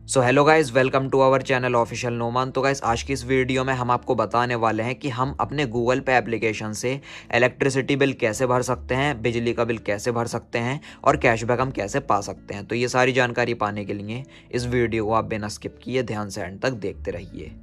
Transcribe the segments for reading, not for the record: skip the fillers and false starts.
So hello guys, welcome to our channel official Noman. तो guys आज की इस वीडियो में हम आपको बताने वाले हैं कि हम अपने गूगल पे एप्लीकेशन से इलेक्ट्रिसिटी बिल कैसे भर सकते हैं, बिजली का बिल कैसे भर सकते हैं और कैशबैक हम कैसे पा सकते हैं। तो ये सारी जानकारी पाने के लिए इस वीडियो को आप बिना स्किप किए ध्यान से एंड तक देखते रहिए।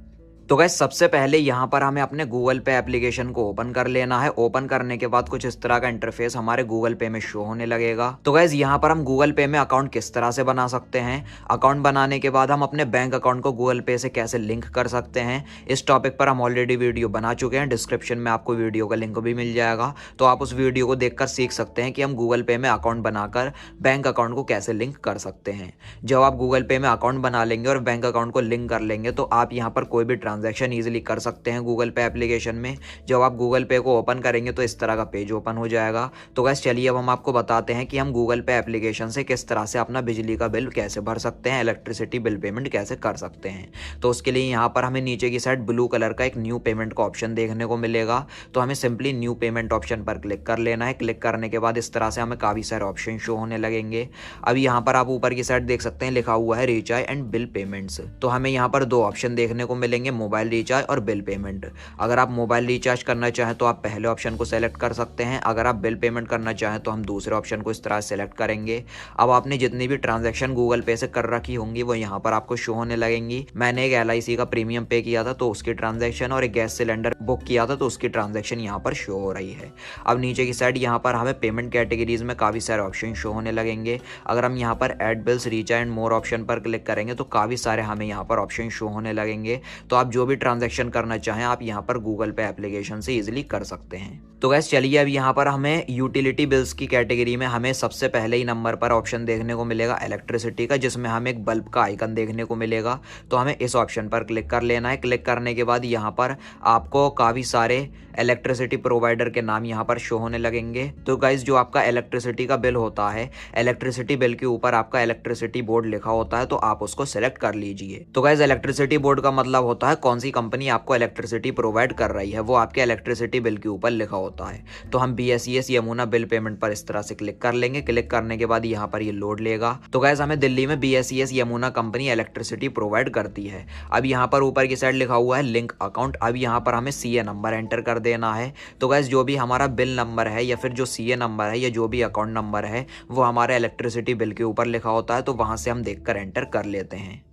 तो गाइस सबसे पहले यहाँ पर हमें अपने गूगल पे एप्लीकेशन को ओपन कर लेना है। ओपन करने के बाद कुछ इस तरह का इंटरफेस हमारे गूगल पे में शो होने लगेगा। तो गाइस यहाँ पर हम गूगल पे में अकाउंट किस तरह से बना सकते हैं, अकाउंट बनाने के बाद हम अपने बैंक अकाउंट को गूगल पे से कैसे लिंक कर सकते हैं, इस टॉपिक पर हम ऑलरेडी वीडियो बना चुके हैं। डिस्क्रिप्शन में आपको वीडियो का लिंक भी मिल जाएगा, तो आप उस वीडियो को देखकर सीख सकते हैं कि हम गूगल पे में अकाउंट बनाकर बैंक अकाउंट को कैसे लिंक कर सकते हैं। जब आप गूगल पे में अकाउंट बना लेंगे और बैंक अकाउंट को लिंक कर लेंगे तो आप यहाँ पर कोई भी ट्रांजैक्शन ईजिली कर सकते हैं गूगल पे एप्लीकेशन में। जब आप गूगल पे को ओपन करेंगे तो इस तरह का पेज ओपन हो जाएगा। तो गाइस चलिए अब हम आपको बताते हैं कि हम गूगल पे एप्लीकेशन से किस तरह से अपना बिजली का बिल कैसे भर सकते हैं, इलेक्ट्रिसिटी बिल पेमेंट कैसे कर सकते हैं। तो उसके लिए यहाँ पर हमें नीचे की साइड ब्लू कलर का एक न्यू पेमेंट का ऑप्शन देखने को मिलेगा। तो हमें सिंपली न्यू पेमेंट ऑप्शन पर क्लिक कर लेना है। क्लिक करने के बाद इस तरह से हमें काफ़ी सारे ऑप्शन शो होने लगेंगे। अब यहाँ पर आप ऊपर की साइड देख सकते हैं लिखा हुआ है रिचार्ज एंड बिल पेमेंट्स। तो हमें यहाँ पर दो ऑप्शन देखने को मिलेंगे, मोबाइल रिचार्ज और बिल पेमेंट। अगर आप मोबाइल रिचार्ज करना चाहें तो आप पहले ऑप्शन को सेलेक्ट कर सकते हैं। अगर आप बिल पेमेंट करना चाहें तो हम दूसरे ऑप्शन को इस तरह सेलेक्ट करेंगे। अब आपने जितनी भी ट्रांजैक्शन गूगल पे से कर रखी होंगी वो यहाँ पर आपको शो होने लगेंगी। मैंने एक LIC का प्रीमियम पे किया था तो उसकी ट्रांजैक्शन, और एक गैस सिलेंडर बुक किया था तो उसकी ट्रांजैक्शन यहाँ पर शो हो रही है। अब नीचे की साइड यहाँ पर हमें पेमेंट कैटेगरीज में काफ़ी सारे ऑप्शन शो होने लगेंगे। अगर हम यहाँ पर add bills, recharge and more option पर क्लिक करेंगे तो काफ़ी सारे हमें यहाँ पर ऑप्शन शो होने लगेंगे। तो आप जो भी ट्रांजैक्शन करना चाहें आप यहाँ पर गूगल पे एप्लीकेशन से इजीली कर सकते हैं। तो गैस चलिए अब यहाँ पर हमें यूटिलिटी बिल्स की कैटेगरी में हमें सबसे पहले ही नंबर पर ऑप्शन देखने को मिलेगा इलेक्ट्रिसिटी का, जिसमें हमें एक बल्ब का आइकन देखने को मिलेगा। तो हमें इस ऑप्शन पर क्लिक कर लेना है। क्लिक करने के बाद यहाँ पर आपको काफ़ी सारे इलेक्ट्रिसिटी प्रोवाइडर के नाम यहाँ पर शो होने लगेंगे। तो गाइज जो आपका इलेक्ट्रिसिटी का बिल होता है, इलेक्ट्रिसिटी बिल के ऊपर आपका इलेक्ट्रिसिटी बोर्ड लिखा होता है, तो आप उसको सेलेक्ट कर लीजिए। तो गाइज इलेक्ट्रिसिटी बोर्ड का मतलब होता है कौन सी कंपनी आपको इलेक्ट्रिसिटी प्रोवाइड कर रही है, वो आपके इलेक्ट्रिसिटी बिल के ऊपर लिखा होता है। तो हम BSES यमुना बिल पेमेंट पर इस तरह से क्लिक कर लेंगे। क्लिक करने के बाद यहाँ पर ये लोड लेगा। तो गाइज हमें दिल्ली में BSES Yamuna company electricity provide करती है। अब यहाँ पर ऊपर की साइड लिखा हुआ है लिंक अकाउंट। अब यहाँ पर हमें CA नंबर एंटर कर देना है। तो गाइस जो भी हमारा बिल नंबर है या फिर जो CA नंबर है या जो भी अकाउंट नंबर है वो हमारे इलेक्ट्रिसिटी बिल के ऊपर लिखा होता है, तो वहां से हम देखकर एंटर कर लेते हैं।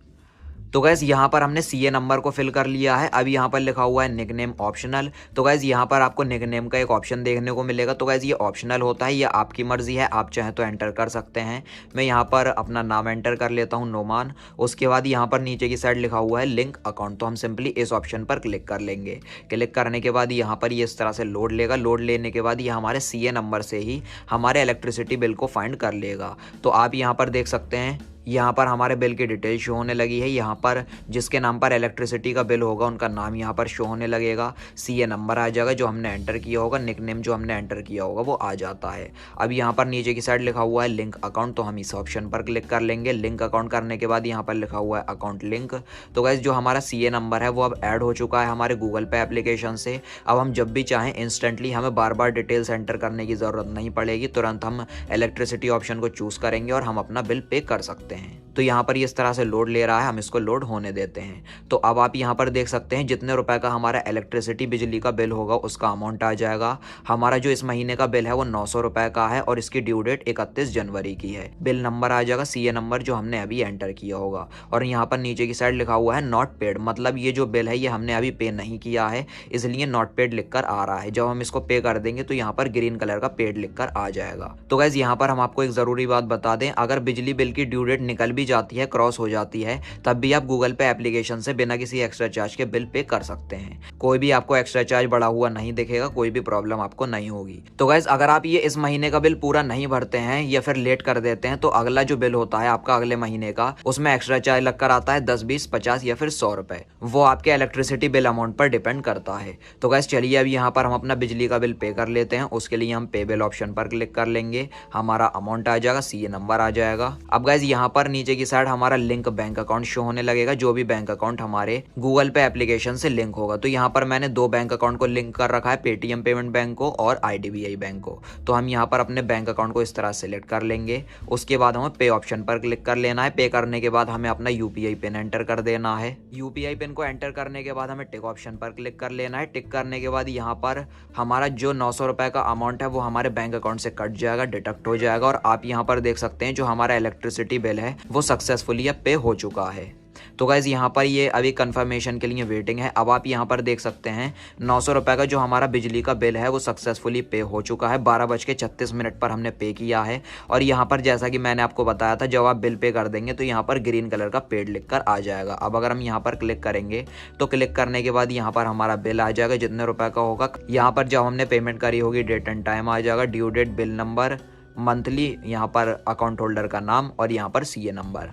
तो गैस यहाँ पर हमने CA नंबर को फिल कर लिया है। अब यहाँ पर लिखा हुआ है निकनेम ऑप्शनल। तो गैस यहाँ पर आपको निकनेम का एक ऑप्शन देखने को मिलेगा। तो गैस ये ऑप्शनल होता है, ये आपकी मर्जी है, आप चाहें तो एंटर कर सकते हैं। मैं यहाँ पर अपना नाम एंटर कर लेता हूँ, नोमान। उसके बाद यहाँ पर नीचे की साइड लिखा हुआ है लिंक अकाउंट, तो हम सिंपली इस ऑप्शन पर क्लिक कर लेंगे। क्लिक करने के बाद यहाँ पर ये इस तरह से लोड लेगा। लोड लेने के बाद ये हमारे CA नंबर से ही हमारे इलेक्ट्रिसिटी बिल को फाइंड कर लेगा। तो आप यहाँ पर देख सकते हैं यहाँ पर हमारे बिल की डिटेल शो होने लगी है। यहाँ पर जिसके नाम पर इलेक्ट्रिसिटी का बिल होगा उनका नाम यहाँ पर शो होने लगेगा। CA नंबर आ जाएगा जो हमने एंटर किया होगा, निकनेम जो हमने एंटर किया होगा वो आ जाता है। अब यहाँ पर नीचे की साइड लिखा हुआ है लिंक अकाउंट, तो हम इस ऑप्शन पर क्लिक कर लेंगे। लिंक अकाउंट करने के बाद यहाँ पर लिखा हुआ है अकाउंट लिंक। तो गाइस जो हमारा CA नंबर है वो अब ऐड हो चुका है हमारे गूगल पे एप्लीकेशन से। अब हम जब भी चाहें इंस्टेंटली हमें बार बार डिटेल्स एंटर करने की ज़रूरत नहीं पड़ेगी। तुरंत हम इलेक्ट्रिसिटी ऑप्शन को चूज़ करेंगे और हम अपना बिल पे कर सकते हैं। तो यहाँ पर इस तरह से लोड ले रहा है, हम इसको लोड होने देते हैं। तो अब आप यहाँ पर देख सकते हैं जितने रुपए का हमारा इलेक्ट्रिसिटी बिजली का बिल होगा उसका अमाउंट आ जाएगा। हमारा जो इस महीने का बिल है वो 900 रुपए का है और इसकी ड्यू डेट 31 जनवरी की है। बिल नंबर आ जाएगा CA नंबर जो हमने अभी एंटर किया होगा। और यहाँ पर नीचे की साइड लिखा हुआ है नॉट पेड, मतलब ये जो बिल है ये हमने अभी पे नहीं किया है, इसलिए नॉट पेड लिखकर आ रहा है। जब हम इसको पे कर देंगे तो यहाँ पर ग्रीन कलर का पेड लिखकर आ जाएगा। तो गाइज यहाँ पर हम आपको एक जरूरी बात बता दें, अगर बिजली बिल की ड्यू डेट निकल भी जाती है, क्रॉस हो जाती है, तब भी आप गूगल पे एप्लीकेशन से बिना किसी एक्स्ट्रा चार्ज के बिल पे कर सकते हैं। कोई भी आपको एक्स्ट्रा चार्ज बढ़ा हुआ नहीं दिखेगा, कोई भी प्रॉब्लम आपको नहीं होगी। तो गाइस अगर आप ये इस महीने का बिल पूरा नहीं भरते हैं या फिर लेट कर देते हैं तो अगला जो बिल होता है आपका अगले महीने का, उसमें एक्स्ट्रा चार्ज लगकर आता है 10, 20, 50 या फिर 100 रुपए। वो आपके इलेक्ट्रिसिटी बिल अमाउंट पर डिपेंड करता है। तो गाइस चलिए अब यहाँ पर हम अपना बिजली का बिल पे कर लेते हैं। उसके लिए हम पे बिल ऑप्शन पर क्लिक कर लेंगे। हमारा अमाउंट आ जाएगा, CA नंबर आ जाएगा। अब गाइस यहाँ पर नीचे नीचे की साइड हमारा लिंक बैंक अकाउंट शो होने लगेगा, जो भी बैंक अकाउंट हमारे गूगल पे एप्लीकेशन से लिंक होगा। तो यहाँ पर मैंने 2 बैंक अकाउंट को लिंक कर रखा है, पेटीएम पेमेंट बैंक को और IDBI बैंक को। तो हम यहाँ पर अपने बैंक अकाउंट को इस तरह सेलेक्ट कर लेंगे। उसके बाद हमें पे ऑप्शन पर क्लिक कर लेना है। पे करने के बाद हमें अपना UPI पिन एंटर कर देना है। UPI पिन को एंटर करने के बाद हमें टिक ऑप्शन पर क्लिक कर लेना है। टिक करने के बाद यहाँ पर हमारा जो 900 रुपये का अमाउंट है वो हमारे बैंक अकाउंट से कट जाएगा, डिडक्ट हो जाएगा। और आप यहाँ पर देख सकते हैं जो हमारा इलेक्ट्रिसिटी बिल है वो सक्सेसफुली अब पे हो चुका है। तो गाइज यहाँ पर ये अभी कंफर्मेशन के लिए वेटिंग है। अब आप यहाँ पर देख सकते हैं 900 रुपये का जो हमारा बिजली का बिल है वो सक्सेसफुली पे हो चुका है। 12:36 पर हमने पे किया है। और यहाँ पर जैसा कि मैंने आपको बताया था, जब आप बिल पे कर देंगे तो यहाँ पर ग्रीन कलर का पेड लिख कर आ जाएगा। अब अगर हम यहाँ पर क्लिक करेंगे तो क्लिक करने के बाद यहाँ पर हमारा बिल आ जाएगा जितने रुपये का होगा। यहाँ पर जब हमने पेमेंट करी होगी डेट एंड टाइम आ जाएगा, due date, bill number, monthly, यहाँ पर अकाउंट होल्डर का नाम और यहाँ पर CA नंबर।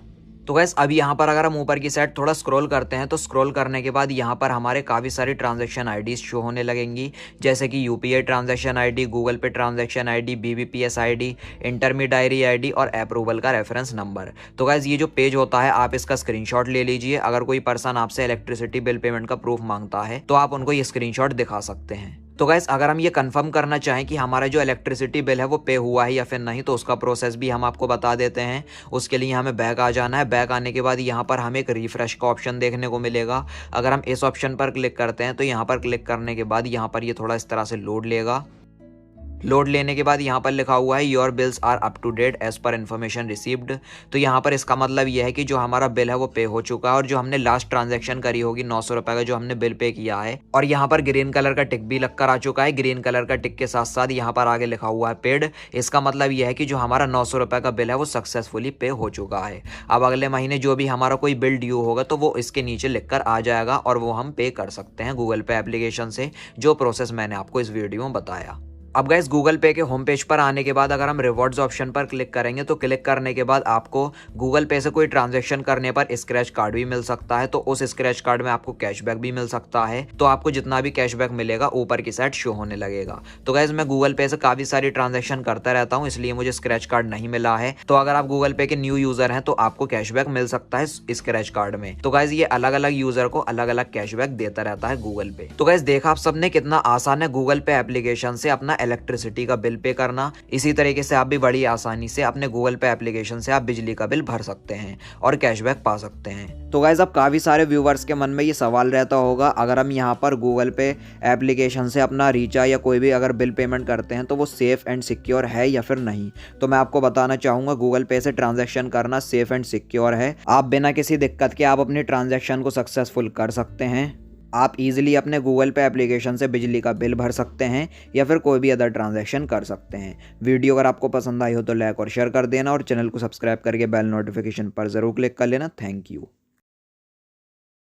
तो गैस अब यहाँ पर अगर हम ऊपर की साइड थोड़ा स्क्रॉल करते हैं तो स्क्रॉल करने के बाद यहाँ पर हमारे काफ़ी सारी ट्रांजैक्शन आईडीज शो होने लगेंगी, जैसे कि UPI ट्रांजैक्शन आईडी, गूगल पे transaction ID, BBPS ID, intermediary ID और अप्रूवल का रेफरेंस नंबर। तो गैस ये जो पेज होता है आप इसका स्क्रीनशॉट ले लीजिए। अगर कोई पर्सन आपसे इलेक्ट्रिसिटी बिल पेमेंट का प्रूफ मांगता है तो आप उनको ये स्क्रीनशॉट दिखा सकते हैं। तो गाइस अगर हम ये कंफर्म करना चाहें कि हमारा जो इलेक्ट्रिसिटी बिल है वो पे हुआ है या फिर नहीं, तो उसका प्रोसेस भी हम आपको बता देते हैं। उसके लिए हमें बैक आ जाना है। बैक आने के बाद यहाँ पर हमें एक रिफ्रेश का ऑप्शन देखने को मिलेगा। अगर हम इस ऑप्शन पर क्लिक करते हैं तो यहाँ पर क्लिक करने के बाद यहाँ पर ये थोड़ा इस तरह से लोड लेगा। लोड लेने के बाद यहाँ पर लिखा हुआ है your bills are up to date as per information received. तो यहाँ पर इसका मतलब यह है कि जो हमारा बिल है वो पे हो चुका है और जो हमने लास्ट ट्रांजैक्शन करी होगी 900 रुपये का जो हमने बिल पे किया है, और यहाँ पर ग्रीन कलर का टिक भी लगकर आ चुका है। ग्रीन कलर का टिक के साथ साथ यहाँ पर आगे लिखा हुआ है पेड। इसका मतलब यह है कि जो हमारा 900 रुपये का बिल है वो सक्सेसफुली पे हो चुका है। अब अगले महीने जो भी हमारा कोई बिल ड्यू होगा तो वो इसके नीचे लिख कर आ जाएगा और वो हम पे कर सकते हैं गूगल पे एप्लीकेशन से, जो प्रोसेस मैंने आपको इस वीडियो में बताया। अब गाइस गूगल पे के होम पेज पर आने के बाद अगर हम रिवॉर्ड्स ऑप्शन पर क्लिक करेंगे तो क्लिक करने के बाद आपको गूगल पे से कोई ट्रांजैक्शन करने पर स्क्रैच कार्ड भी मिल सकता है। तो उस स्क्रैच कार्ड में आपको कैशबैक भी मिल सकता है। तो आपको जितना भी कैशबैक मिलेगा ऊपर की साइड शो होने लगेगा। तो गाइस मैं गूगल पे से काफी सारी ट्रांजैक्शन करता रहता हूँ, इसलिए मुझे स्क्रैच कार्ड नहीं मिला है। तो अगर आप गूगल पे के न्यू यूजर हैं तो आपको कैशबैक मिल सकता है स्क्रैच कार्ड में। तो गाइस ये अलग अलग यूजर को अलग अलग कैशबैक देता रहता है गूगल पे। तो गाइस देखा आप सबने कितना आसान है गूगल पे एप्लीकेशन से अपना इलेक्ट्रिसिटी का बिल पे करना। इसी तरीके से आप भी बड़ी आसानी से अपने गूगल पे एप्लीकेशन से आप बिजली का बिल भर सकते हैं और कैशबैक पा सकते हैं। तो गाइस अब काफ़ी सारे व्यूवर्स के मन में ये सवाल रहता होगा, अगर हम यहाँ पर गूगल पे एप्लीकेशन से अपना रिचार्ज या कोई भी अगर बिल पेमेंट करते हैं तो वो सेफ एंड सिक्योर है या फिर नहीं। तो मैं आपको बताना चाहूँगा गूगल पे से ट्रांजैक्शन करना सेफ एंड सिक्योर है। आप बिना किसी दिक्कत के आप अपनी ट्रांजैक्शन को सक्सेसफुल कर सकते हैं। आप इजीली अपने गूगल पे एप्लीकेशन से बिजली का बिल भर सकते हैं या फिर कोई भी अदर ट्रांजैक्शन कर सकते हैं। वीडियो अगर आपको पसंद आई हो तो लाइक और शेयर कर देना और चैनल को सब्सक्राइब करके बेल नोटिफिकेशन पर ज़रूर क्लिक कर लेना। Thank you.